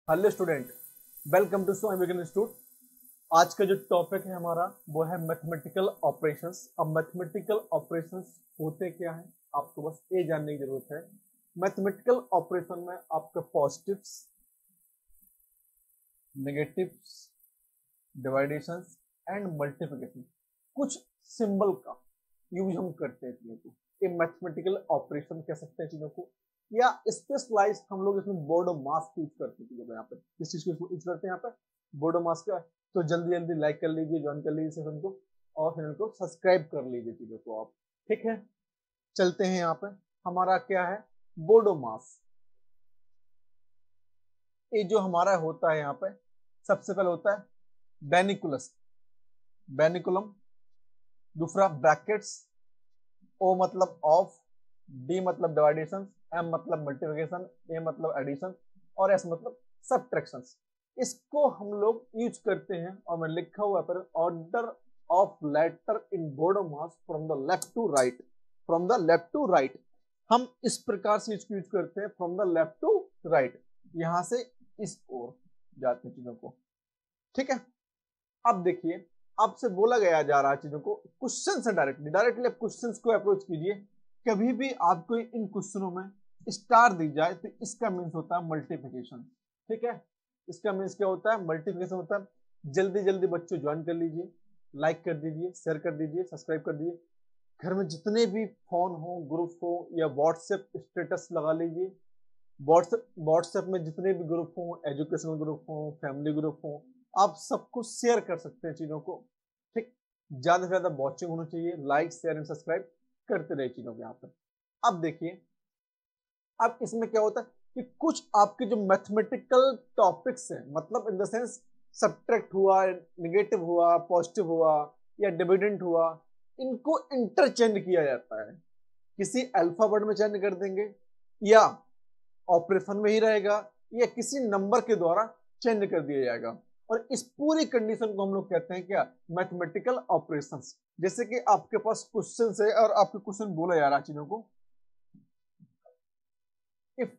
Hello student, welcome to so American institute. आज का जो टॉपिक है हमारा वो है मैथमेटिकल ऑपरेशंस। अब मैथमेटिकल ऑपरेशंस होते क्या हैं आपको बस ये जानने की जरूरत है। मैथमेटिकल ऑपरेशन में आपका पॉजिटिव्स, नेगेटिव्स, डिवाइडेशंस एंड मल्टीप्लिकेशन कुछ सिंबल का यूज हम करते हैं चीजों को। ये मैथमेटिकल ऑपरेशन कह सकते हैं चीजों को, या स्पेशलाइज हम लोग इसमें बोर्ड ऑफ मास यूज करते हैं चीजों को। यहाँ पे किस चीज को यूज करते हैं यहाँ पे? बोर्ड ऑफ मास का। तो जल्दी जल्दी लाइक कर लीजिए, ज्वाइन कर लीजिए सेशन को और फिर इनको सब्सक्राइब कर लीजिए चीजों को आप। ठीक है, चलते हैं यहाँ पे। हमारा क्या है? बोर्ड ऑफ मास। ये जो हमारा होता है यहाँ पे सबसे पहले होता है बेनिकुलस, बेनिकुलम। दूसरा ब्रैकेट्स, ओ मतलब ऑफ, डी मतलब डिवाइडेशन, एम मतलब मल्टीप्लिकेशन, ए मतलब एडिशन और एस मतलब सब्ट्रैक्शन। इसको हम लोग यूज करते हैं और मैं लिखा हुआ पर order of letter in board of mass from the left to right, from the left to right. हम इस प्रकार से इसको यूज करते हैं from the left to right, यहां से इस ओर जाते हैं चीजों को। ठीक है, अब देखिए आपसे बोला गया जा रहा है चीजों को क्वेश्चन से डायरेक्टली डायरेक्टली क्वेश्चन को अप्रोच कीजिए। कभी भी आपको इन क्वेश्चनों में स्टार दी जाए तो इसका मीन्स होता है मल्टीप्लिकेशन। ठीक है, इसका मीन्स क्या होता है? मल्टीप्लिकेशन होता है। जल्दी जल्दी बच्चों ज्वाइन कर लीजिए, लाइक कर दीजिए, शेयर कर दीजिए, सब्सक्राइब कर दीजिए। घर में जितने भी फोन हो, ग्रुप हो या व्हाट्सएप स्टेटस लगा लीजिए। व्हाट्सएप में जितने भी ग्रुप हो, एजुकेशनल ग्रुप हो, फैमिली ग्रुप हो, आप सबको शेयर कर सकते हैं चीजों को। ठीक, ज्यादा से ज्यादा वॉचिंग होना चाहिए, लाइक शेयर एंड सब्सक्राइब करते रहे चीजों को यहाँ पर। अब देखिए, अब इसमें क्या होता है कि कुछ आपके जो मैथमेटिकल टॉपिक्स हैं, मतलब इन द सेंस सब्ट्रैक्ट हुआ, नेगेटिव हुआ, पॉजिटिव हुआ या डिविडेंड हुआ, इनको इंटरचेंज किया जाता है। किसी अल्फाबेट में चेंज कर देंगे या ऑपरेशन में ही रहेगा या किसी नंबर के द्वारा चेंज कर दिया जाएगा। और इस पूरी कंडीशन को हम लोग कहते हैं क्या? Mathematical operations. जैसे कि आपके पास क्वेश्चन है और आपके क्वेश्चन बोला जा रहा है चीजों को, if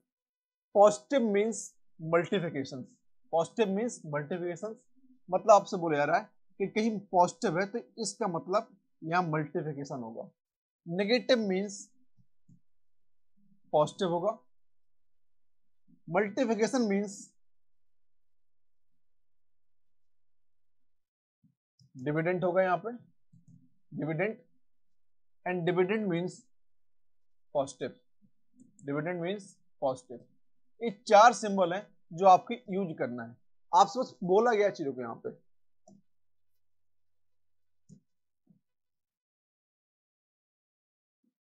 positive means multiplication, positive means multiplication, मतलब आपसे बोला जा रहा है कि कहीं पॉजिटिव है तो इसका मतलब यहां मल्टीप्लिकेशन होगा। नेगेटिव मींस पॉजिटिव होगा। मल्टीप्लिकेशन मींस डिविडेंड होगा यहाँ पे, dividend. And dividend means positive, dividend means positive. ये चार सिंबल हैं जो आपको यूज करना है। आपसे बस बोला गया चीजों को यहाँ पे।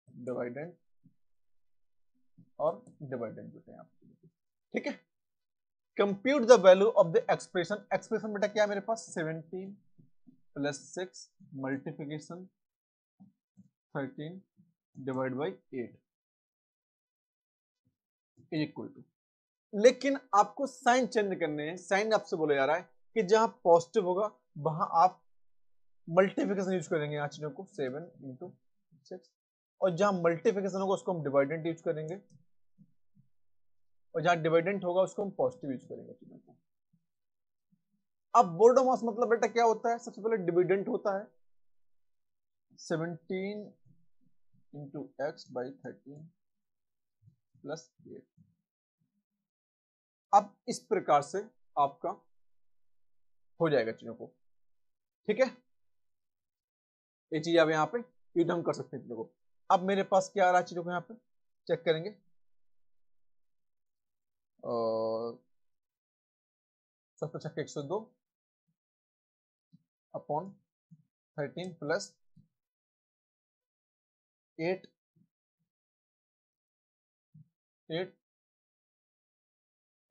डिवाइडेंड और डिवाइडेंड बेटा यहाँ पे। ठीक है, compute the value of the expression. Expression बेटा क्या है मेरे पास? 17 plus 6 multiplication 13 divide by 8 is equal to. लेकिन आपको साइन चेंज करने हैं। साइन आपसे बोला जा रहा है कि जहां पॉजिटिव होगा वहां आप मल्टीप्लिकेशन यूज करेंगे यहाँ चीजों को, 7 इंटू 6, और जहां मल्टीप्लिकेशन होगा उसको हम डिवाइडेंट यूज करेंगे, और जहां डिवाइडेंट होगा उसको हम पॉजिटिव यूज करेंगे चीजों को। अब बोर्ड ऑफ मास मतलब बेटा क्या होता है? सबसे पहले डिविडेंट होता है 17 इंटू एक्स बाई 13 प्लस 8। अब इस प्रकार से आपका हो जाएगा चीजों को। ठीक है, ये चीज आप यहाँ पे यूज हम कर सकते हैं चीजों को। अब मेरे पास क्या आ रहा है चीजों को यहाँ पे चेक करेंगे। सबसे अच्छा 102 अपॉन 13 प्लस 8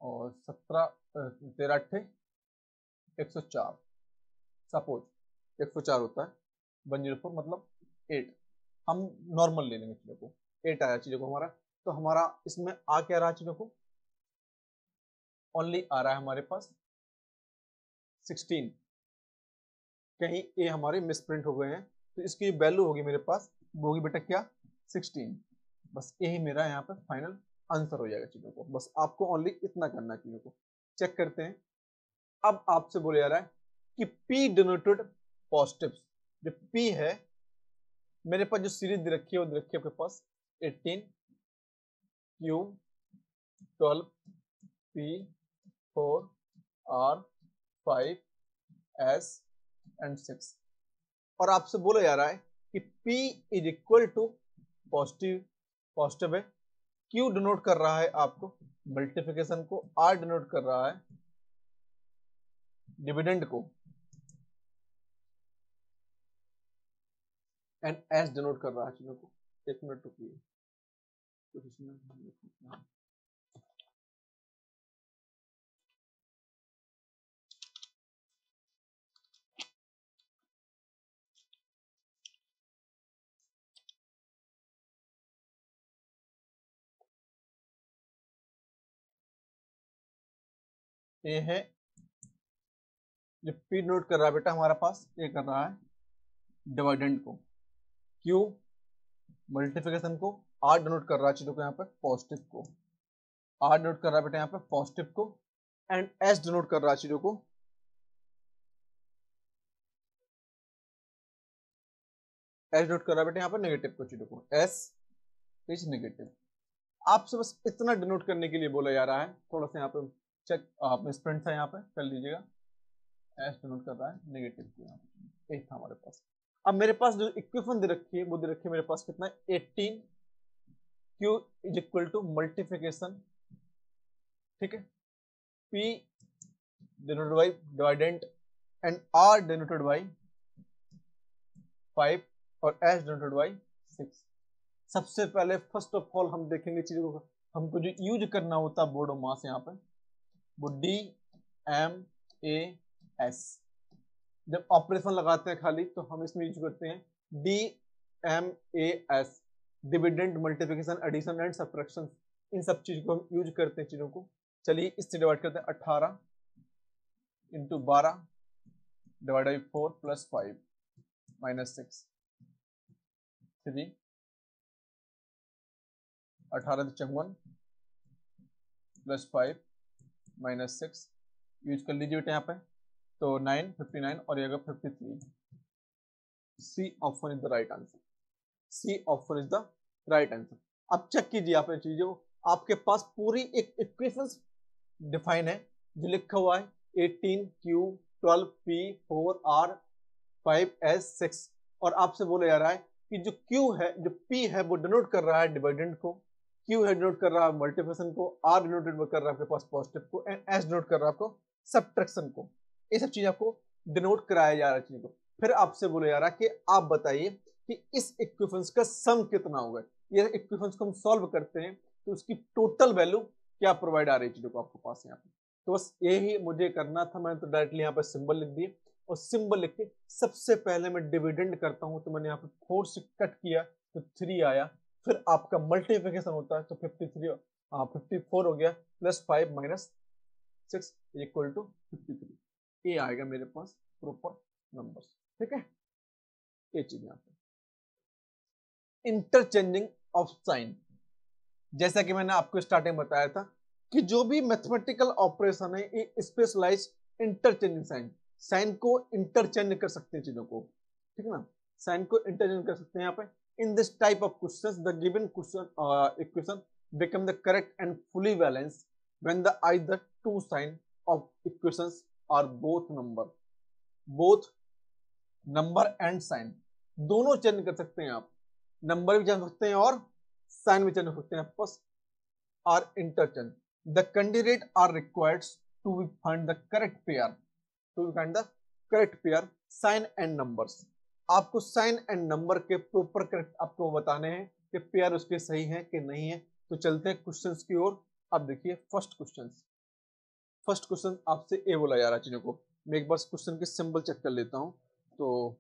और 17 13 8 104। सपोज 104 होता है, 104 मतलब 8। हम नॉर्मल ले लेंगे चीजों को। 8 आया चीजों को हमारा, तो हमारा इसमें आ क्या रहा चीजों को? ओनली आ रहा है हमारे पास 16। कहीं ये हमारे मिसप्रिंट हो गए हैं, तो इसकी वैल्यू होगी मेरे पास, वो होगी बेटा क्या? 16। बस यही मेरा यहाँ पे फाइनल आंसर हो जाएगा चीजों को। बस आपको ओनली इतना करना है चीजों को। चेक करते हैं। अब आपसे बोला जा रहा है कि P डिनोटेड पॉजिटिव। जो P है, मेरे पास जो सीरीज दे रखी है वो दे रखी है आपके पास 18 Q 12 P 4 R 5 S and 6, और आपसे बोला जा रहा है कि P is equal to positive है, Q डिनोट कर रहा है आपको मल्टीप्लिकेशन को, R डिनोट कर रहा है डिविडेंड को, एंड S डिनोट कर रहा है चीजों को। एक मिनट रुकिए, तो इसमें ये है जो P डिनोट कर रहा है बेटा हमारा पास, ये कर रहा है डिविडेंड को, Q मल्टीप्लिकेशन को, R डिनोट कर रहा है चीजों को यहाँ पे पॉजिटिव को, R डिनोट कर रहा है बेटा यहाँ पे पॉजिटिव को, एंड S डिनोट कर रहा है चीजों को, S डिनोट कर रहा है बेटा यहाँ पे नेगेटिव को, चीजों को S इज नेगेटिव। आपसे बस इतना डिनोट करने के लिए बोला जा रहा है, थोड़ा सा यहाँ पे चेक आपने स्प्रिंट था यहाँ पे कर लीजिएगा, S डिनोट कर रहा है नेगेटिव को, यहाँ पे एक था हमारे पास। अब मेरे पास जो इक्वेशन दे रखी है वो दे रखी है मेरे पास कितना है 18 Q is equal to multiplication, ठीक है, P denoted by dividend and R denoted by 5 और S डिनोटेड बाई 6। सबसे पहले फर्स्ट ऑफ ऑल हम देखेंगे चीजों को, हमको जो यूज करना होता है बोर्ड ऑफ मास यहाँ पे, वो DMAS। जब ऑपरेशन लगाते हैं खाली तो हम इसमें यूज करते हैं DMAS, dividend multiplication addition and subtraction, इन सब चीज को हम यूज करते हैं चीजों को। चलिए इससे डिवाइड करते हैं, 18 into 12 divide by 4 plus 5 minus 6 3 18 54 plus 5 minus 6 use कर लीजिए बेटा यहाँ पे, तो 9 59 और ये 53। C option is the right answer, C option is the right answer. अब चेक कीजिए आप चीजों, आपके पास पूरी एक इक्वेशन डिफाइन है जो लिखा हुआ है 18Q 12P 4R 5S 6, और आपसे बोला जा रहा है कि जो Q है, जो P है वो डिनोट कर रहा है डिविडेंड को, Q है डिनोट कर रहा है मल्टीप्लिकेशन को, R डिनोट कर रहा है आपके पास पॉजिटिव को, एंड S डिनोट कर रहा है आपको सब्ट्रैक्शन को। ये सब चीज आपको डिनोट कराया जा रहा है चीज को। फिर आपसे बोला जा रहा है कि आप बताइए कि इस इक्वेशंस का सम कितना होगा। ये इक्वेशंस को हम सॉल्व करते हैं तो उसकी टोटल वैल्यू क्या प्रोवाइड आ रही है चीजों को आपके पास यहाँ पे। तो बस यही मुझे करना था, मैंने तो डायरेक्टली यहाँ पे सिंबल लिख दिए, और सिंबल लिख के सबसे पहले मैं डिविडेंड करता हूँ, तो मैंने यहाँ पे 4 से कट किया तो 3 आया, फिर आपका मल्टीप्लिकेशन होता है तो 54 हो गया, प्लस 5 माइनस 6 इक्वल टू 53। ये आएगा मेरे पास प्रॉपर नंबर, ठीक है। ये चीज यहाँ पे इंटरचेंजिंग ऑफ साइन, जैसा कि मैंने आपको स्टार्टिंग बताया था कि जो भी मैथमेटिकल ऑपरेशन है ये स्पेशलाइज इंटरचेंजिंग साइन, साइन को इंटरचेंज कर सकते हैं चीजों को, ठीक है ना, साइन को इंटरचेंज कर सकते हैं यहाँ पे। In this type of questions the given question equation become the correct and fully balanced when the either two sign of equations are both number and sign, दोनों चेंज कर सकते हैं आप, नंबर भी चेंज सकते हैं और साइन भी चेंज हो सकते हैं आपके पास, are interchanged. The candidate are required to find the correct pair, sign and numbers. आपको साइन एंड नंबर के प्रॉपर करेक्ट आपको बताने हैं कि पेयर उसके सही है कि नहीं है। तो चलते हैं क्वेश्चंस की ओर। अब देखिए फर्स्ट क्वेश्चन आपसे ए बोला जा रहा है चीजों को। मैं एक बार क्वेश्चन के सिंबल चेक कर लेता हूं। तो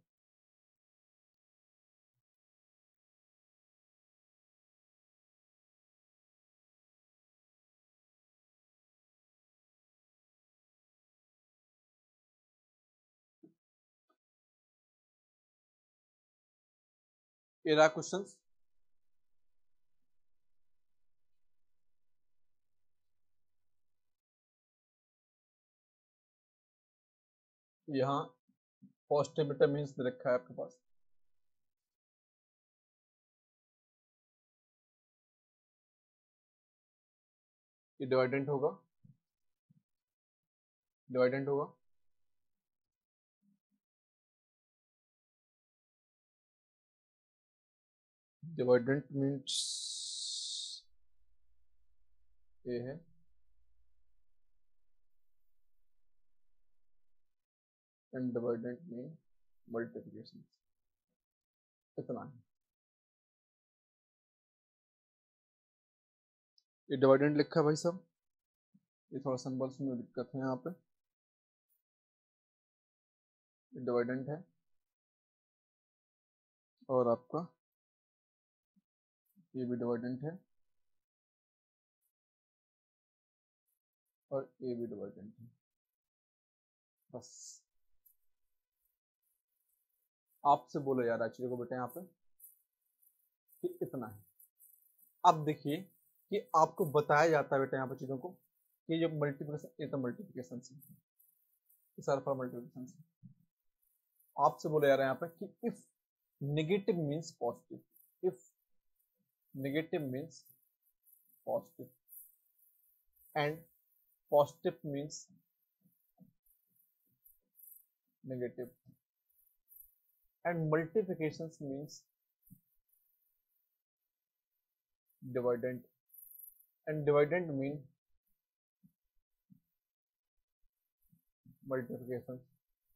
ये रहा क्वेश्चन। यहाँ पॉजिटिव बेटा मीन्स दे रखा है आपके पास, ये डिवाइडेंट होगा, डिवाइडेंट होगा, डिवाइडेंट मीन्स ये है, एंड डिवाइडेंट मीन मल्टीप्लिकेशन, इतना है। ये डिवाइडेंट लिखा है भाई साहब, ये थोड़ा सिंबल्स में दिक्कत है यहाँ पे, ये डिवाइडेंट है और आपका ये भी डिवाइडेंट है और ये भी डिवाइडेंट है। बस आपसे बोला जा रहा है चीजों को बेटा यहाँ पे कि इतना है। अब देखिए कि आपको बताया जाता है बेटा यहाँ पे चीजों को कि जो मल्टीप्लिकेशन, ये तो मल्टीप्लिकेशन से, सारा फॉर मल्टीप्लिकेशन से आपसे बोला जा रहा है यहाँ पे कि if negative means positive, if negative means positive and positive means negative and multiplications means dividend and dividend mean multiplication,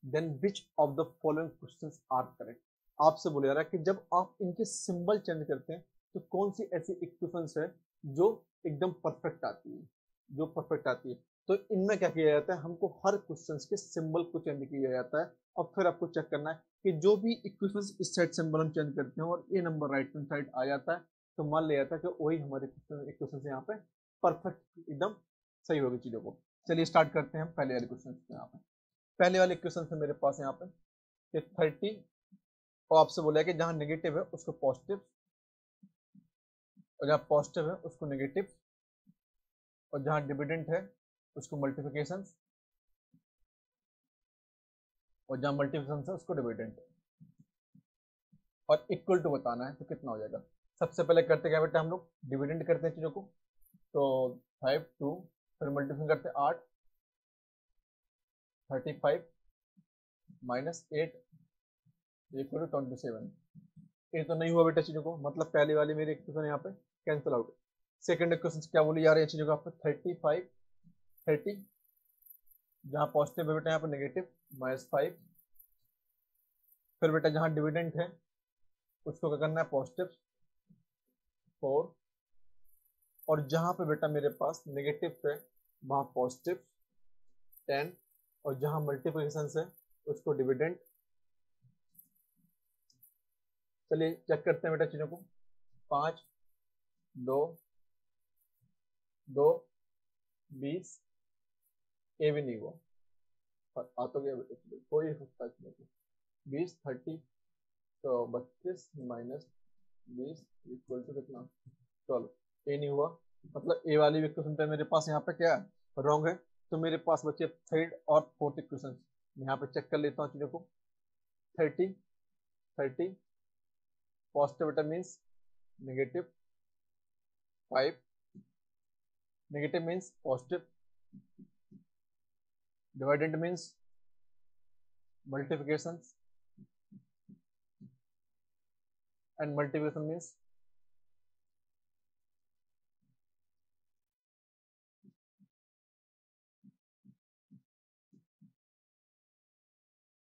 then which of the following questions are correct। आपसे बोला जा रहा है कि जब आप इनके सिंबल चेंज करते हैं तो कौन सी ऐसी इक्वेशंस है जो एकदम परफेक्ट आती है, जो परफेक्ट आती है। तो इनमें क्या किया जाता है, हमको हर क्वेश्चन के सिंबल को चेंज किया जाता है और फिर आपको चेक करना है कि जो भी इक्वेशंस इस साइड सिंबल हम चेंज करते हैं और ये नंबर राइट हैंड साइड आ जाता है तो मान लिया जाता है कि वही हमारे इक्वेशन यहाँ पे परफेक्ट एकदम सही होगी चीजों को। चलिए स्टार्ट करते हैं हम पहले वाले क्वेश्चन से। यहाँ पे पहले वाले क्वेश्चन से मेरे पास यहाँ पे 30 और आपसे बोला है कि जहाँ नेगेटिव है उसको पॉजिटिव और जहाँ पॉजिटिव है उसको नेगेटिव और जहाँ डिविडेंट है उसको मल्टीप्लिकेशन और जहाँ मल्टीप्लिकेशन है उसको डिविडेंट और इक्वल टू बताना है तो कितना हो जाएगा। सबसे पहले करते क्या बेटा हम लोग डिविडेंट करते हैं चीजों को, तो 5 2 फिर मल्टीप्लिकेशन करते हैं 8 35 माइनस 8 इक्वल टू 27। ये तो नहीं हुआ बेटा चीजों को, मतलब पहली वाली मेरी इक्वेशन यहाँ पे कैंसिल आउट। सेकंड इक्वेशन क्या बोली जा रही है चीजों को आपको 35 30 जहाँ पॉजिटिव है बेटा यहाँ पे नेगेटिव -5 फिर बेटा जहाँ डिविडेंट है उसको क्या करना है पॉजिटिव 4 और जहाँ पे बेटा मेरे पास नेगेटिव है वहाँ पॉजिटिव 10 और जहाँ मल्टीप्लिकेशन है उसको डिविडेंट। चलिए चेक करते हैं बेटा चीजों को, 5 2 2 20 ये भी नहीं हुआ आ तो गया बेटा, कोई सकता है 20 30 तो 32 माइनस 20 इक्वल टू कितना, चलो ये नहीं हुआ, मतलब ए वाली इक्वेशन पे मेरे पास यहाँ पे क्या रॉन्ग है। तो मेरे पास बचे थर्ड और फोर्थ इक्वेशन, यहाँ पे चेक कर लेता हूँ चीजों को। 30 30 पॉजिटिव बेटा means negative 5 negative means positive डिवाइडेंट means multiplication and multiplication means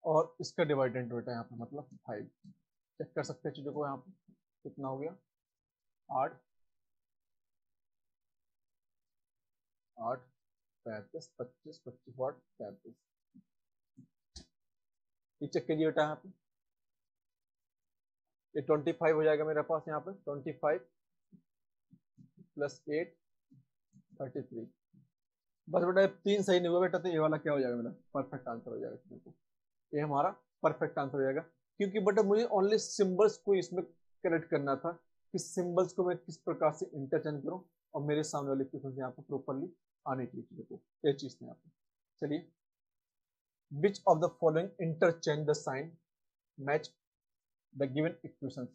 और इसका डिवाइडेंट बेटा यहाँ पे मतलब 5। चेक कर सकते हैं चीजों को, यहाँ पे कितना हो गया 8 8 35 25 25 8 35 ये चेक करिए बेटा यहाँ पे ये 25 हो जाएगा मेरे पास यहाँ पे 25 प्लस 8 33। बस बेटा 3 सही नहीं हुआ बेटा, तो ये वाला क्या हो जाएगा मेरा परफेक्ट आंसर हो जाएगा, ये हमारा परफेक्ट आंसर हो जाएगा। क्योंकि बेटा मुझे ओनली सिंबल्स को इसमें करेक्ट करना था कि सिंबल्स को मैं किस प्रकार से इंटरचेंज करूं और मेरे सामने वाले क्वेश्चन यहाँ पर प्रॉपरली आने चाहिए चीजों को, ये चीज थी यहाँ पे। चलिए which of the following interchange the sign match the given equations.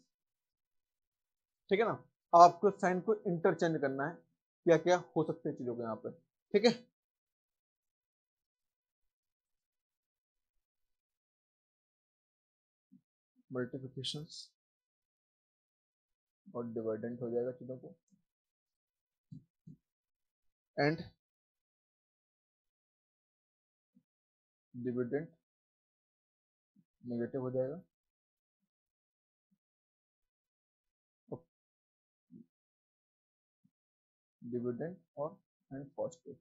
ठीक है ना, आपको साइन को इंटरचेंज करना है, क्या क्या हो सकते हैं चीजों को यहाँ पे। ठीक है, मल्टीप्लिकेशंस और डिवाइडेंट हो जाएगा चीजों को, एंड डिविडेंड नेगेटिव हो जाएगा, डिविडेंड और एंड पॉजिटिव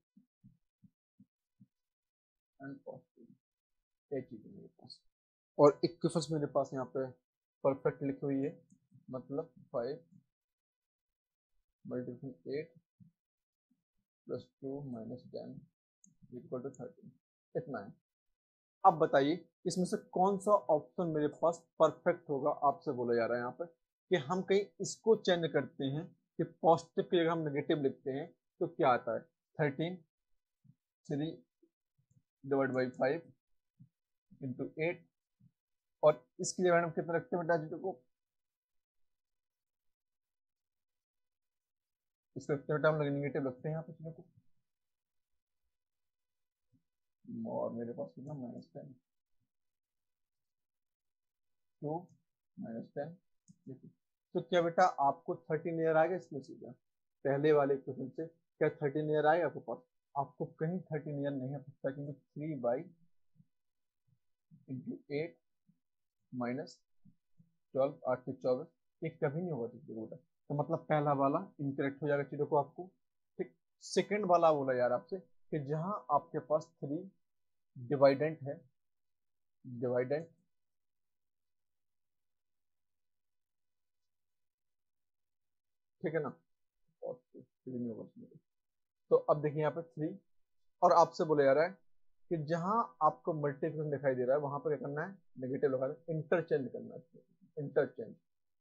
एक चीज है मेरे पास। और इक्वेशंस मेरे पास यहाँ पे परफेक्ट लिखी हुई है, मतलब 5 multiplication 8 plus 2 minus 10 equal to 13, इतना है। अब बताइए इसमें से कौन सा ऑप्शन मेरे पास परफेक्ट होगा, आपसे बोला जा रहा है यहाँ पे कि हम कहीं इसको चेंज करते हैं कि पॉजिटिव की जगह हम नेगेटिव लिखते हैं तो क्या आता है 13 3 डिवाइड बाई 5 इंटू 8, और इसकी जगह हम कितना रखते हैं बेटा जी को, इसको रखते हैं बेटा हम नेगेटिव रखते हैं यहाँ पे चीजों को, और मेरे पास कितना -10 2 -10। देखिए तो क्या बेटा आपको 13 ईयर आएगा इसमें से, क्या पहले वाले क्वेश्चन से क्या 13 ईयर आएगा आपके पास? आपको कहीं 13 ईयर नहीं आ सकता, क्योंकि 3 बाई इंटू 8 माइनस 12 8 से 24 ये कभी नहीं होगा चीजों को बेटा, तो मतलब पहला वाला इनकरेक्ट हो जाएगा चीजों को आपको। ठीक, सेकेंड वाला बोला यार आपसे कि जहां आपके पास 3 डिवाइडेंट है, डिवाइडेंट ठीक है ना, और 3 नहीं होगा इसमें। तो अब देखिए यहाँ पे 3, और आपसे बोला जा रहा है कि जहां आपको मल्टीप्लिकेशन दिखाई दे रहा है वहां पर क्या करना है, नेगेटिव लगा दें, इंटरचेंज करना है, इंटरचेंज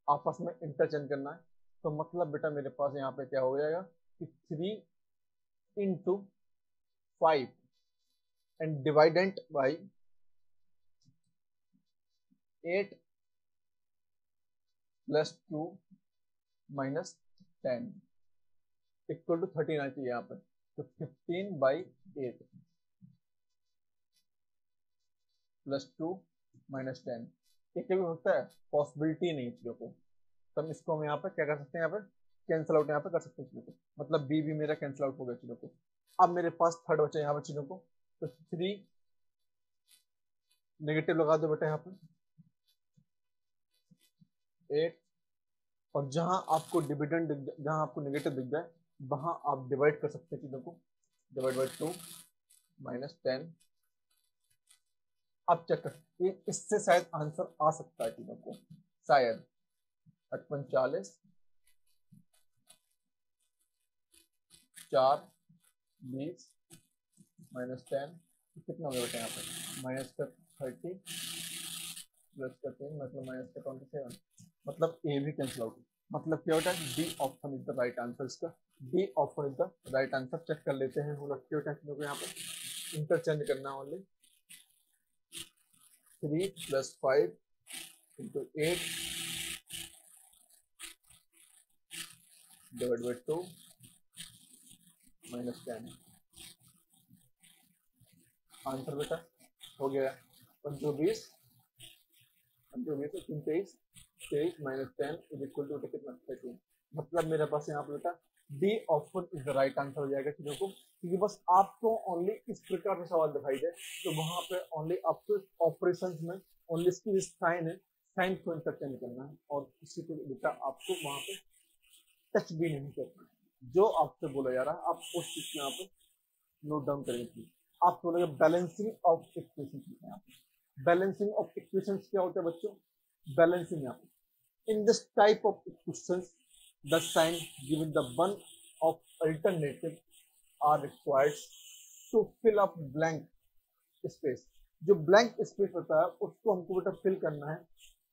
आपस में इंटरचेंज करना है। तो मतलब बेटा मेरे पास यहाँ पे क्या हो जाएगा कि 3 into 5 and dividend by 8 plus 2 minus 10 equal to 13 आना चाहिए यहाँ पे, तो 15 बाई 8 प्लस 2 माइनस 10 ये कभी होता है, पॉसिबिलिटी नहीं चीजों को, तो हम इसको हम यहाँ पे क्या कर सकते हैं, यहाँ पे कैंसिल आउट यहाँ पे कर सकते हैं चीजों को, मतलब बी भी मेरा कैंसिल आउट हो गया चीजों को। अब मेरे पास थर्ड बचा यहाँ पे चीजों को, तो 3 नेगेटिव लगा दो बेटा यहाँ पे 8, और जहां आपको डिविडेंड जहां आपको नेगेटिव दिख जाए वहां आप डिवाइड कर सकते हैं चीजों को, डिवाइड बाई 2 माइनस 10। अब चेक कर, ये इससे शायद आंसर आ सकता है चीजों को, शायद 48 4 20 माइनस 10 कितना होगा बेटा यहाँ पे, माइनस का 30 प्लस का 10 मतलब माइनस का 27, मतलब ए भी कैंसिल आउट, मतलब क्या होता है D option is the right answer, इसका D option is the right answer. Check कर लेते हैं हम लोग को, यहाँ पे इंटरचेंज करना है only, 3 plus 5 into 8 divide by 2 minus 10, answer बेटा हो गया 25 23 माइनस 10 इज इक्वल टू कितना 13, मतलब मेरे पास यहाँ पे बेटा D option is the right answer हो जाएगा चीजों को, क्योंकि बस आपको ओनली इस प्रकार से सवाल दिखाई दे तो वहां पे ओनली आपको ऑपरेशंस में ओनली इसकी साइन है, साइन को इंटरचेंज करना है, और किसी को बेटा आपको वहां पे टच भी नहीं करना है। जो आपसे बोला जा रहा है आप उस चीज को यहाँ पे नोट डाउन करेंगे। आप बोलेंगे balancing of equation, balancing of equation क्या होता है बच्चों, बैलेंसिंग यहाँ पे in this type of equations the sign given the one of alternative are required to fill up blank space, जो blank space होता है उसको हमको बेटा फिल करना है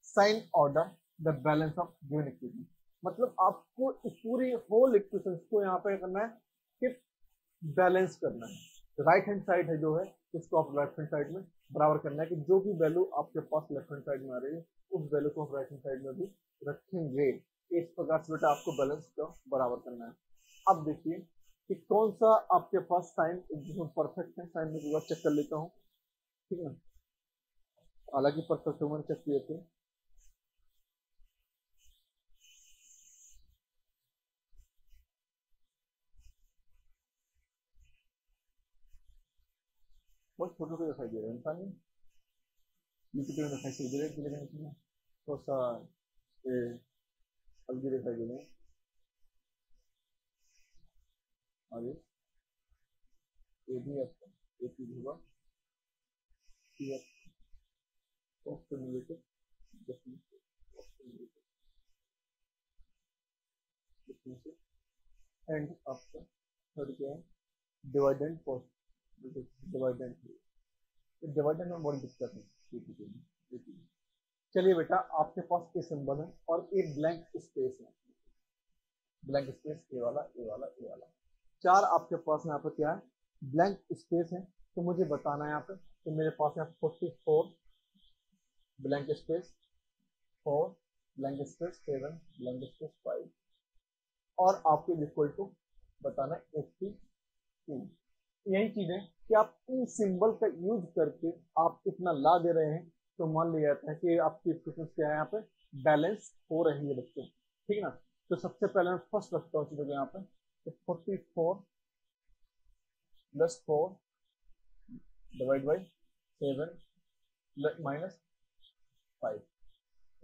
sign order the balance of given equation, मतलब आपको इस पूरी होल इक्वेशन को यहाँ पे करना है कि बैलेंस करना है, राइट हैंड साइड है जो है इसको आप लेफ्ट हैंड साइड में बराबर करना है कि जो भी वैल्यू आपके पास लेफ्ट हैंड साइड में आ रही है उस वैल्यू को आप राइट हैंड साइड में भी रखेंगे। इस प्रकार से बेटा आपको बैलेंस का बराबर करना है। अब देखिए कि कौन सा आपके पास साइन जिसमें परफेक्ट है, साइन में एक बार चेक कर लेता हूँ, ठीक है। हालांकि परफेक्ट मैंने चेक किए थे, बहुत छोटे छोटे दिखाई दे रहे हैं इंसान, यूपीटर में दिखाई दे रहे हैं, लेकिन थोड़ा सा हल्की दिखाई दे रहे हैं। आगे ये भी आपका एक चीज होगा एंड आपका थर्ड क्या है, डिवाइडेंड पोस्ट डिवाइडेंड। डिवाइडेंड में बहुत दिक्कत है। चलिए बेटा आपके पास ये सिंबल है और एक ब्लैंक स्पेस है, ब्लैंक स्पेस ये वाला ये वाला ये वाला, चार आपके पास यहाँ पर क्या है, ब्लैंक स्पेस है। तो मुझे बताना है यहाँ पे, तो मेरे पास यहाँ 44 blank space, 4 blank space, 7 blank space, 5 और आपको इक्वल टू बताना है 82। यही चीज है कि आप इन सिंबल का यूज करके आप इतना ला दे रहे हैं तो मान लिया जाता है कि आपकी इक्वेशन क्या है यहाँ पे बैलेंस हो रही है बच्चों, ठीक है ना। तो सबसे पहले मैं फर्स्ट रखता हूँ चीजों को यहाँ पे, तो 44 प्लस 4 डिवाइड बाई 7 माइनस 5।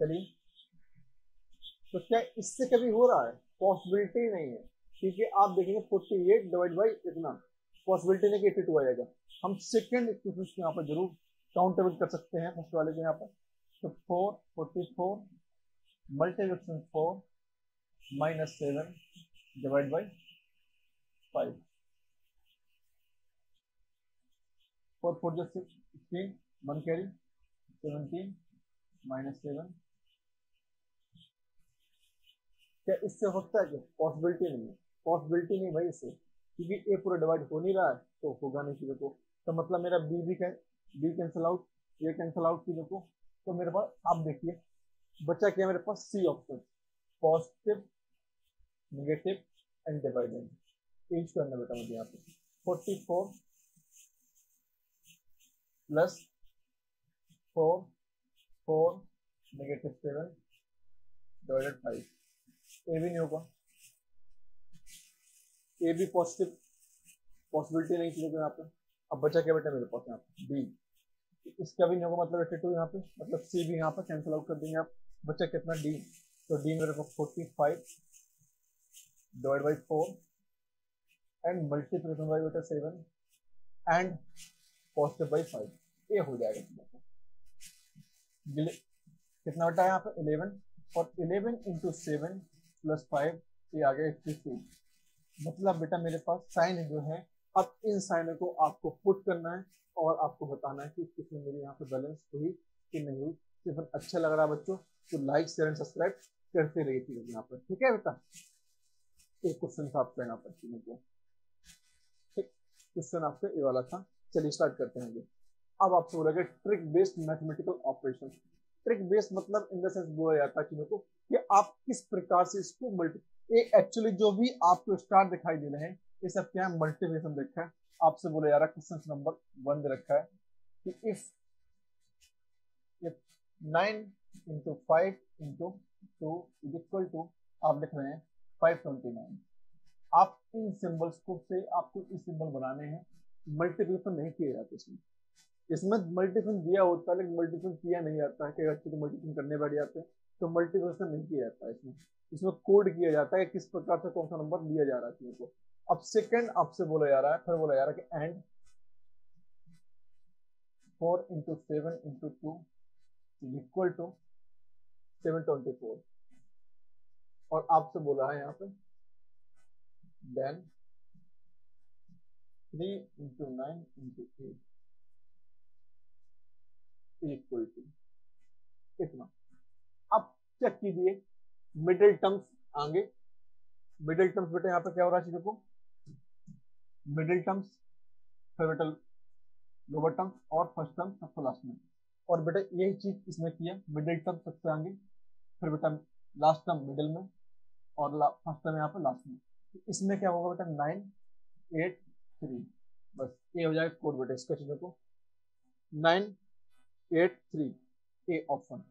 चलिए तो क्या इससे कभी हो रहा है, पॉसिबिलिटी नहीं है, क्योंकि आप देखेंगे 48 डिवाइड बाई इतना, पॉसिबिलिटी नहीं कि 82 आ जाएगा। हम सेकेंड इक्वेशन यहाँ पर जरूर काउंटेबल कर सकते हैं फर्स्ट वाले के यहाँ पर। तो 44 मल्टीप्लिकेशन 4 माइनस 7 डिवाइड बाई 5, 4 4 जो 16 1 कैरी 17 माइनस 7। क्या इससे हो सकता है क्या, पॉसिबिलिटी नहीं है, पॉसिबिलिटी नहीं भाई इससे, क्योंकि ए पूरा डिवाइड हो नहीं रहा है तो होगा नहीं चीजों को। तो मतलब मेरा बी कैंसिल आउट, ये कैंसिल आउट चीजों को। तो मेरे पास आप देखिए बचा क्या मेरे पास, C option, positive negative and dividend. Change करना बेटा मुझे यहाँ पे 44 प्लस 4 4 नेगेटिव 7 डिवाइडेड 5। ए भी नहीं होगा, ए भी पॉजिटिव, पॉसिबिलिटी नहीं चलेगा यहाँ पे। अब बचा क्या बेटा मेरे पास यहाँ पे बी, इसका भी नहीं होगा, मतलब 82 यहाँ पे, मतलब सी भी यहाँ पे कैंसिल आउट कर देंगे आप। बचा कितना डी, तो डी मेरे को 45 divide by 4 and multiplication by बेटा 7 एंड पॉजिटिव बाई 5, ये हो जाएगा। कितना बेटा यहाँ पे 11, और 11 इंटू 7 प्लस 5 ये आ गया 82। मतलब बेटा मेरे पास साइन जो है, अब इन साइनों को आपको पुट करना है और आपको बताना है कि किसमें मेरी यहाँ पे बैलेंस हुई कि नहीं हुई। सिर्फ अच्छा लग रहा है बच्चों तो लाइक शेयर एंड सब्सक्राइब करते रहिए चीजों यहाँ पर, ठीक है बेटा। एक क्वेश्चन था आपका यहाँ पर चीजों को, ठीक, क्वेश्चन आपका ये वाला था। चलिए स्टार्ट करते हैं। अब आपसे बोला trick based mathematical operation. Trick based मतलब इन द सेंस बोला जाता है चीजों को कि आप किस प्रकार से इसको ये एक्चुअली जो भी आपको स्टार दिखाई दे रहे हैं ये सब क्या है, मल्टीप्लिकेशन देखा है। आपसे बोला जा रहा है क्वेश्चन नंबर 1 दे रखा है कि if 9 into 5 into 2 is equal to, आप लिख रहे हैं 529। आप इन सिंबल्स को से आपको इस सिंबल बनाने हैं, मल्टीप्लिकेशन नहीं किए जाते इसमें। इसमें मल्टीप्लिकेशन दिया होता है लेकिन मल्टीप्लिकेशन किया नहीं जाता है, कई बच्चे तो मल्टीप्लिकेशन करने बैठ जाते हैं, तो मल्टीप्लिकेशन नहीं किया जाता है इसमें। इसमें कोड किया जाता है किस प्रकार से कौन सा नंबर लिया जा रहा है चीजों को। अब सेकंड आपसे बोला जा रहा है, फिर बोला जा रहा है कि and 4 into 7 into 2 equal to 724, और आपसे बोला है यहाँ पे then 3 into 9 into 8 equal to इतना। अब चेक कीजिए मिडिल टर्म्स आगे, मिडिल टर्म्स बेटा यहाँ पे क्या हो रहा है चीजों को, मिडिल टर्म्स फिर बेटा लोअर टर्म्स और फर्स्ट टर्म सबसे लास्ट में। और बेटा यही चीज इसमें किया, मिडिल टर्म सबसे आगे, फिर बेटा लास्ट टर्म मिडिल में, और फर्स्ट टर्म यहाँ पे लास्ट में। तो इसमें क्या होगा बेटा 983, बस ये हो जाएगा कोड बेटा इसका चीजों को 983, ए ऑप्शन।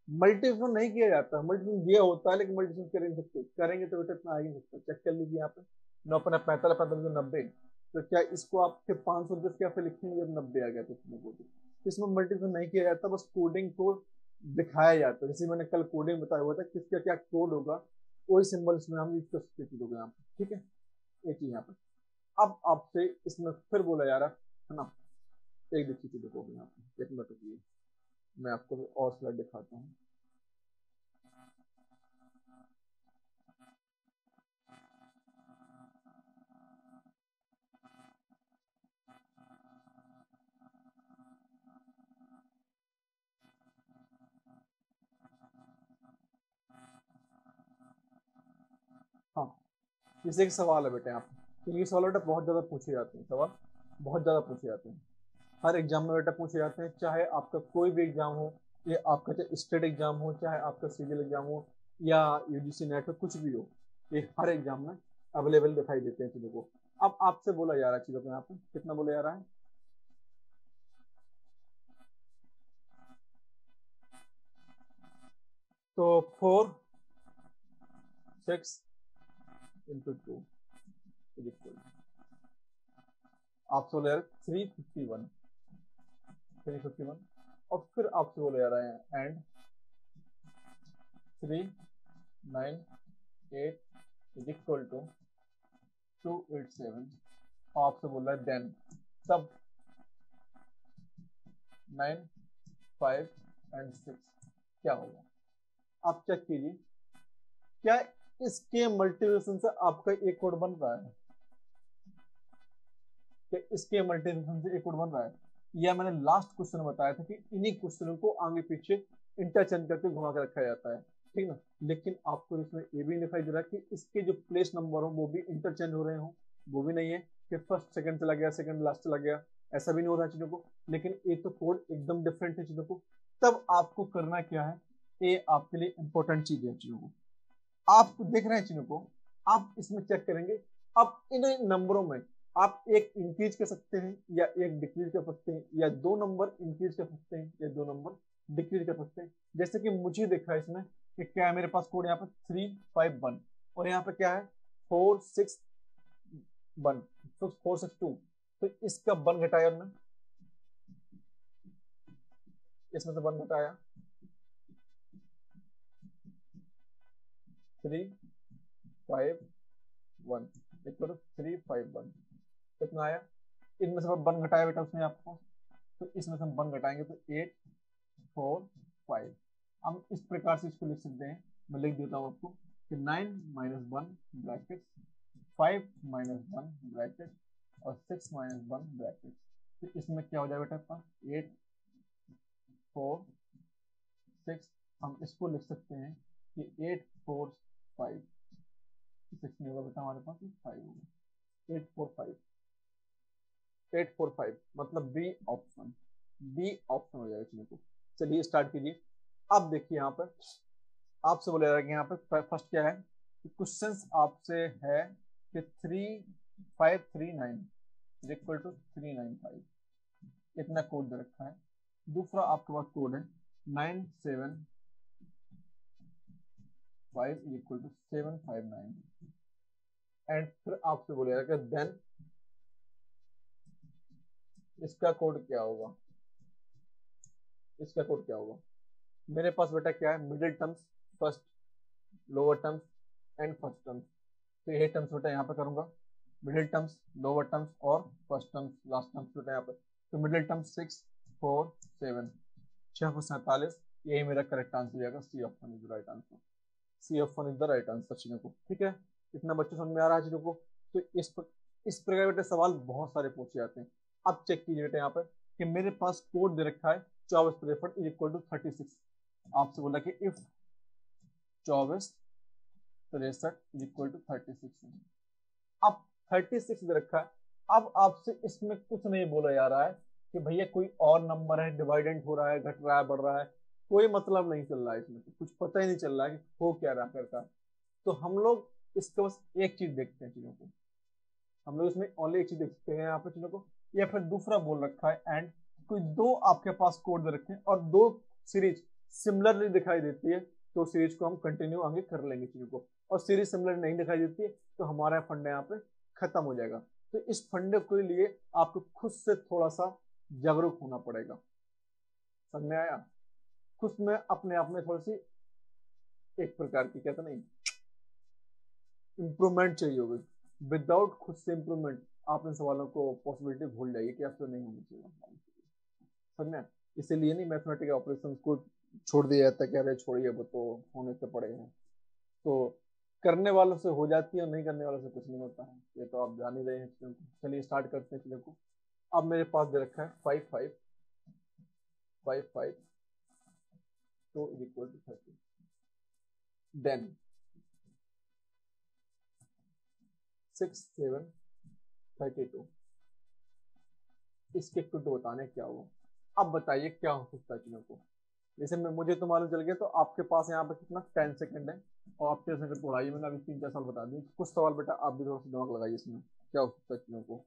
मल्टीप्लिकेशन नहीं किया जाता, मल्टीप्लिकेशन दिया होता है लेकिन मल्टीप्लिकेशन कर नहीं सकते, करेंगे तो बेटा इतना आ ही नहीं सकता। चेक कर लीजिए यहाँ पे 9 पर 45 45 90, तो क्या इसको आप फिर 500 रुपये क्या फिर लिखेंगे जब 90 आ गया तो इसमें मल्टीप्लिकेशन नहीं किया जाता, बस कोडिंग को दिखाया जाता है। जैसे मैंने कल कोडिंग बताया हुआ था किसका क्या कोड होगा, वही सिंबल इसमें हम यूज कर सकते हैं यहाँ पे, ठीक है। एक चीज यहाँ पे अब आपसे इसमें फिर बोला जा रहा है ना, एक देखिए चीज देखो यहाँ पे, एक मिनट रुकिए मैं आपको और स्लाइड दिखाता हूँ। हाँ, जैसे एक सवाल है बेटा यहाँ पे, तो ये सवाल बेटा बहुत ज्यादा पूछे जाते हैं, सवाल बहुत ज्यादा पूछे जाते हैं, हर एग्जाम में बेटा पूछे जाते हैं, चाहे आपका कोई भी एग्जाम हो, ये आपका चाहे स्टेट एग्जाम हो, चाहे आपका सिविल एग्जाम हो, या यूजीसी नेट हो, कुछ भी हो, ये हर एग्जाम में अवेलेबल दिखाई देते हैं चीजों को। अब आपसे बोला जा रहा है चीजों को यहाँ पे कितना बोला जा रहा है, तो 4 6 इंटू 2 इज इक्वल, आपसे बोला जा रहा है 351, और फिर आपसे बोला जा रहा है एंड 398 इज इक्वल टू 287, और आपसे बोल रहा है देन सब 9 5 एंड 6 क्या होगा। आप चेक कीजिए क्या इसके मल्टीप्लिकेशन से आपका एक कोड बन रहा है, क्या इसके मल्टीप्लिकेशन से एक कोड बन रहा है, या मैंने लास्ट क्वेश्चन बताया था कि इन्हीं क्वेश्चनों को आगे पीछे इंटरचेंज करके घुमा के रखा जाता है, ठीक ना। लेकिन आपको इसमें ये भी दिखाई दे रहा है कि इसके जो प्लेस नंबर हो वो भी इंटरचेंज हो रहे हो, वो भी नहीं है कि फर्स्ट सेकंड चला गया, सेकंड लास्ट चला गया, ऐसा भी नहीं हो रहा है चीजों को, लेकिन ये तो कोड एकदम डिफरेंट है चीजों को। तब आपको करना क्या है, ये आपके लिए इंपॉर्टेंट चीज है चीजों को, आप देख रहे हैं चीजों को, आप इसमें चेक करेंगे। अब इन नंबरों में आप एक इंक्रीज कर सकते हैं या एक डिक्रीज कर सकते हैं, या दो नंबर इंक्रीज कर सकते हैं या दो नंबर डिक्रीज कर सकते हैं। जैसे कि मुझे देखा है इसमें कि क्या है, मेरे पास कोड यहाँ पे 351 और यहाँ पे क्या है 461, 462, तो इसका 1 घटाया हमने, इसमें से 1 घटाया 351 इक्वल 351, कितना आया, इनमें से 1 घटाया बेटा उसने आपको, तो इसमें से हम 1 घटाएंगे तो 845। हम इस प्रकार से इसको लिख सकते हैं, मैं लिख देता हूँ आपको कि 9 - 1 ब्रैकेट, 5 - 1 ब्रैकेट और 6 - 1 ब्रैकेट, तो इसमें क्या हो जाएगा बेटा आपका 846। हम इसको लिख सकते हैं कि 845, 6 नहीं होगा बेटा हमारे पास 5 होगा, 845, 845 मतलब बी ऑप्शन, बी ऑप्शन हो जाएगा चीजों को। चलिए स्टार्ट कीजिए। अब देखिए यहाँ पर आपसे बोला जा रहा है कि यहाँ पे फर्स्ट क्या है, क्वेश्चन आपसे है कि 3539 इक्वल टू 395, इतना कोड दे रखा है। दूसरा आपके पास कोड है 975 इक्वल टू 759, एंड फिर आपसे बोलेगा कि देन इसका कोड क्या होगा, इसका कोड क्या होगा। मेरे पास बेटा क्या है, middle terms, first, lower terms and first terms, तो ये टर्म्स बेटा यहाँ पे करूंगा, मिडिल टर्म्स, लोअर टर्म्स और फर्स्ट टर्म्स, लास्ट टर्म्स बेटा यहाँ पे। तो मिडिल टर्म्स 6 4 7, 6 को 47, यही मेरा करेक्ट आंसर जाएगा, C option is the right answer, C option is the right answer चीजों को, ठीक है। इतना बच्चों समझ में आ रहा है चीजों को। तो इस प्रकार बेटे सवाल बहुत सारे पूछे जाते हैं। अब चेक कीजिए बेटा यहाँ पर कि मेरे पास कोड दे रखा है 24 इज इक्वल टू 36, आपसे बोला कि इफ 24 63 इक्वल टू 36, अब 36 दे रखा है। अब आपसे इसमें कुछ नहीं बोला जा रहा है कि भैया कोई और नंबर है, डिवाइडेंट हो रहा है, घट रहा है, बढ़ रहा है, कोई मतलब नहीं चल रहा है इसमें, कुछ पता ही नहीं चल रहा है कि हो क्या रहा करता। तो हम लोग इसके बस एक चीज देखते हैं चीजों को, हम लोग इसमें ओनली एक चीज देखते हैं यहाँ पे चीजों को, या फिर दूसरा बोल रखा है एंड कोई दो आपके पास कोड दे रखे हैं और दो सीरीज सिमिलरली दिखाई देती है, तो सीरीज को हम कंटिन्यू आगे कर लेंगे चीजों को, और सीरीज सिमिलर नहीं दिखाई देती है तो हमारा फंडा यहाँ पे खत्म हो जाएगा। तो इस फंडे के लिए आपको खुद से थोड़ा सा जागरूक होना पड़ेगा, समझ में आया? खुद में अपने आप में थोड़ी सी एक प्रकार की कहते नहीं इंप्रूवमेंट चाहिए होगी। विदाउट खुद से इंप्रूवमेंट आप इन सवालों को पॉसिबिलिटी भूल जाइए कि आपसे नहीं होनी चाहिए, समझ में? इसीलिए नहीं मैथमेटिकल ऑपरेशन को छोड़ दिया जाता है, कह रहे छोड़िए वो तो होने से पड़े हैं, तो करने वालों से हो जाती है और नहीं करने वालों से कुछ नहीं होता है, ये तो आप जान ही रहे हैं चीजों को। चलिए स्टार्ट करते हैं चीजों को। अब मेरे पास दे रखा है 5 5 5 5 2 इज इक्वल टू 30, देन 6 7 32, इसके टू बताने क्या हुआ। अब बताइए क्या हो सकता है चीजों को। जैसे मैं मुझे तो मालूम चल गया, तो आपके पास यहाँ पे कितना 10 सेकंड है, और आप 10 सेकंड पढ़ाइए, मैंने अभी 3 4 सवाल बता दिए, कुछ सवाल बेटा आप भी थोड़ा सा दिमाग लगाइए इसमें क्या हो सकता है चीजों को।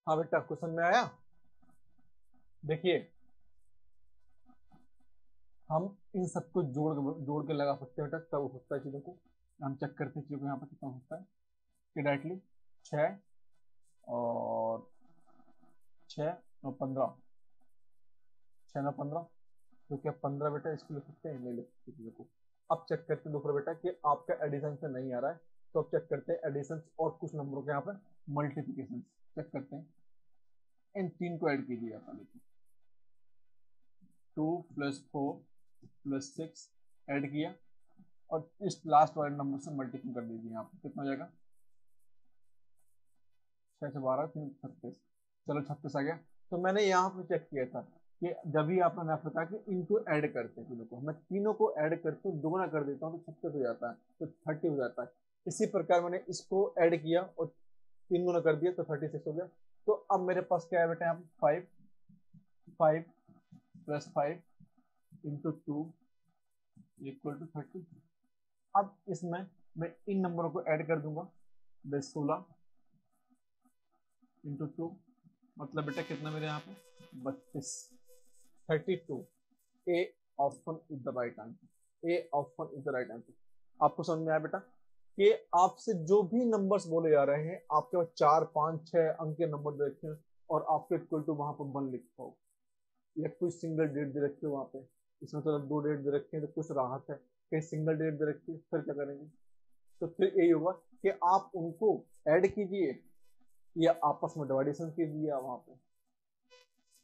हाँ बेटा क्वेश्चन में आया, देखिए हम इन सबको जोड़ के लगा सकते हैं बेटा, तब हो सकता है चीजों को। हम चेक करते हैं चीजों को यहाँ पर कितना हो सकता है कि डायरेक्टली 6 और 6 और 15, 6 और 15, तो क्या 15 बेटा इसको लिख सकते हैं, नहीं लिख सकते चीजों को। अब चेक करते हैं दूसरा बेटा कि आपका एडिशन से नहीं आ रहा है, तो अब चेक करते हैं एडिशन और कुछ नंबरों के यहाँ पे मल्टीप्लीकेशन चेक करते हैं। इन तीन को ऐड कीजिए आप, देखिए 2 + 4 + 6 ऐड किया, और इस लास्ट वाले नंबर से मल्टीप्लाई कर दीजिए, यहाँ पे कितना हो जाएगा 6 से 12 3 36, चलो 36 आ गया। तो मैंने यहाँ पे चेक किया था कि जब भी आपने बताया कि इनको ऐड करते हैं तीनों को, मैं तीनों को ऐड करके दोगुना कर देता हूँ तो 36 हो जाता है, तो 30 हो जाता है। इसी प्रकार मैंने इसको ऐड किया और 3 गुना कर दिया तो 36 हो गया। तो अब मेरे पास क्या है बेटा, यहाँ पे 5 + 5 × 2 = 30। अब इसमें मैं इन नंबरों को ऐड कर दूंगा, 16 × 2, मतलब बेटा कितना मेरे यहाँ पे 32, 32। A option is the right answer, A option is the right answer. आपको समझ में आया बेटा कि आपसे जो भी नंबर्स बोले जा रहे हैं, आपके पास 4 5 6 अंक के नंबर दे रखे हैं, और आपके इक्वल टू वहां पर 1 लिखा हो, या कोई सिंगल डेट दे रखी हो वहां पे, इसमें तो 2 डेट दे रखे हैं तो कुछ राहत है, कहीं सिंगल डेट दे रखी है फिर क्या करेंगे। तो फिर यही होगा कि आप उनको ऐड कीजिए या आपस में डिवाइडेशन कीजिए वहां पे,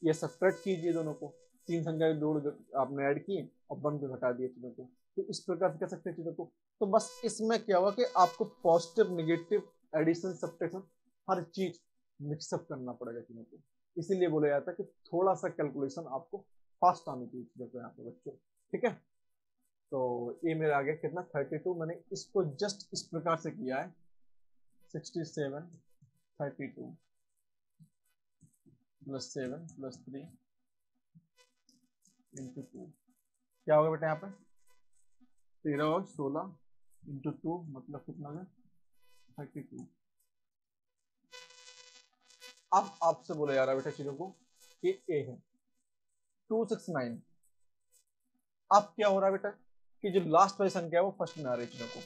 या सब्ट्रैक्ट कीजिए दोनों को, 3 संख्या जोड़ आपने ऐड किए और 1 को घटा दिए चीजों को, तो इस प्रकार से कह सकते हैं चीजों को। तो बस इसमें क्या हुआ कि आपको पॉजिटिव नेगेटिव एडिशन सब्ट्रैक्शन हर चीज मिक्सअप करना पड़ेगा चीजों को, इसीलिए बोला जाता है कि थोड़ा सा कैलकुलेशन आपको फास्ट आनी चाहिए चीजों को यहाँ पे बच्चों, ठीक है। तो ये मेरा आ गया कितना 32, मैंने इसको जस्ट इस प्रकार से किया है 67 32 + 7 + 3 × 2, क्या होगा बेटा यहाँ पे 13 और 16 × 2, मतलब कितना है 32। अब आपसे बोला जा रहा है बेटा चीजों को कि ए है 269। अब क्या हो रहा है बेटा कि जो लास्ट वाली संख्या है वो फर्स्ट में आ रही है चीजों को,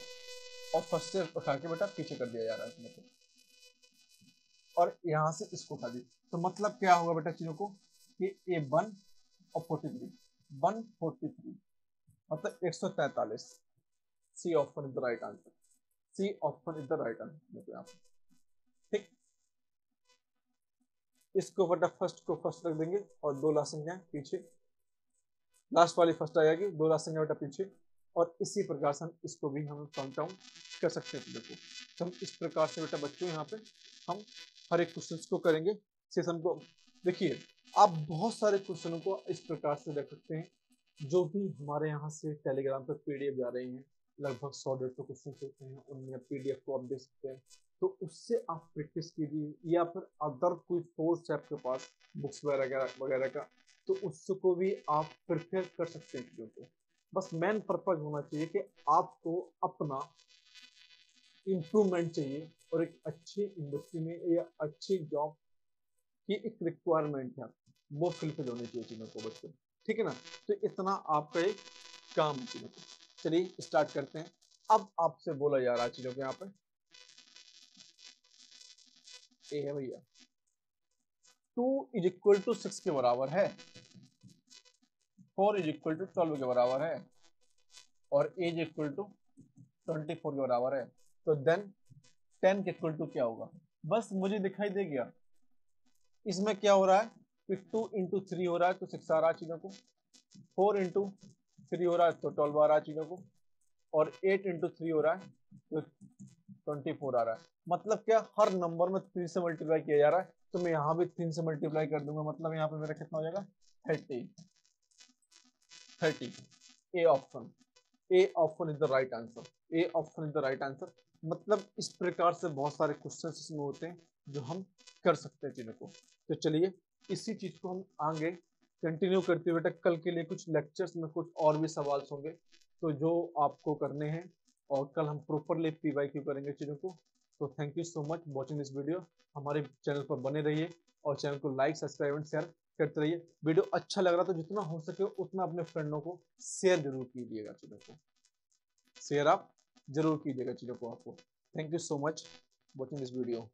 और फर्स्ट से उठा के बेटा पीछे कर दिया जा रहा है इसमें को, और यहां से इसको उठा दिया, तो मतलब क्या होगा बेटा चीजों को कि ए 1 और 43 143, मतलब 143। C option is the right answer, C option is the right answer. ठीक, इसको बेटा फर्स्ट को फर्स्ट रख देंगे और 2 लास्ट संख्या पीछे, लास्ट वाली फर्स्ट आ जाएगी, 2 लास्ट संख्या बेटा पीछे, और इसी प्रकार से हम इसको भी हम काउंट डाउन कर सकते हैं। देखो तो हम इस प्रकार से बेटा बच्चों यहाँ पे हम हर एक क्वेश्चन को करेंगे सेशन को। देखिए आप बहुत सारे क्वेश्चनों को इस प्रकार से देख सकते हैं, जो भी हमारे यहाँ से टेलीग्राम पर पीडीएफ जा रही हैं, लगभग 100-150 क्वेश्चन होते हैं, उनमें पीडीएफ को आप देख सकते हैं। तो उससे आप प्रैक्टिस कीजिए, या फिर अदर कोई सोर्स है आपके पास बुक्स वगैरह का, तो उसको भी आप प्रिपेयर कर सकते हैं चीज़ों को। बस मेन पर्पज होना चाहिए कि आपको अपना इम्प्रूवमेंट चाहिए, और एक अच्छी इंडस्ट्री में या अच्छी जॉब की एक रिक्वायरमेंट है, वो फिलफिल होनी चाहिए चीज़ों को बच्चों। ठीक है ना, तो इतना आपका एक काम है चीज़ों को। चलिए स्टार्ट करते हैं। अब आपसे बोला जा रहा है चीज़ों को यहाँ पे ए है भैया 2 = 6 के बराबर है, 4 = 12 के बराबर है, और a = 24 के बराबर है। तो देन 10 के इक्वल टू क्या होगा? बस मुझे दिखाई दे गया। इसमें क्या हो रहा है कि 2 × 3 हो रहा है तो 6 आ रहा है चीजों को, 4 × 3 हो रहा है तो 12 आ रहा है चीजों को, और 8 × 3 हो रहा है तो 24 आ रहा है। मतलब क्या, हर नंबर में 3 से मल्टीप्लाई किया जा रहा है, तो मैं यहाँ भी 3 से मल्टीप्लाई कर दूंगा, मतलब यहाँ पे मेरा कितना हो जाएगा 30। A option is the right answer, A option is the right answer. मतलब इस प्रकार से बहुत सारे क्वेश्चन इसमें होते हैं जो हम कर सकते हैं चीजों को। तो चलिए इसी चीज को हम आगे कंटिन्यू करते हुए बेटा कल के लिए कुछ लेक्चर्स में कुछ और भी सवाल होंगे तो जो आपको करने हैं, और कल हम प्रॉपरली PYQ करेंगे चीजों को। तो thank you so much watching this video. हमारे चैनल पर बने रहिए और चैनल को लाइक, सब्सक्राइब एंड शेयर करते रहिए। वीडियो अच्छा लग रहा तो जितना हो सके उतना अपने फ्रेंडों को शेयर जरूर कीजिएगा चीजों को, शेयर आप जरूर कीजिएगा चीजों को आपको। Thank you so much watching this video.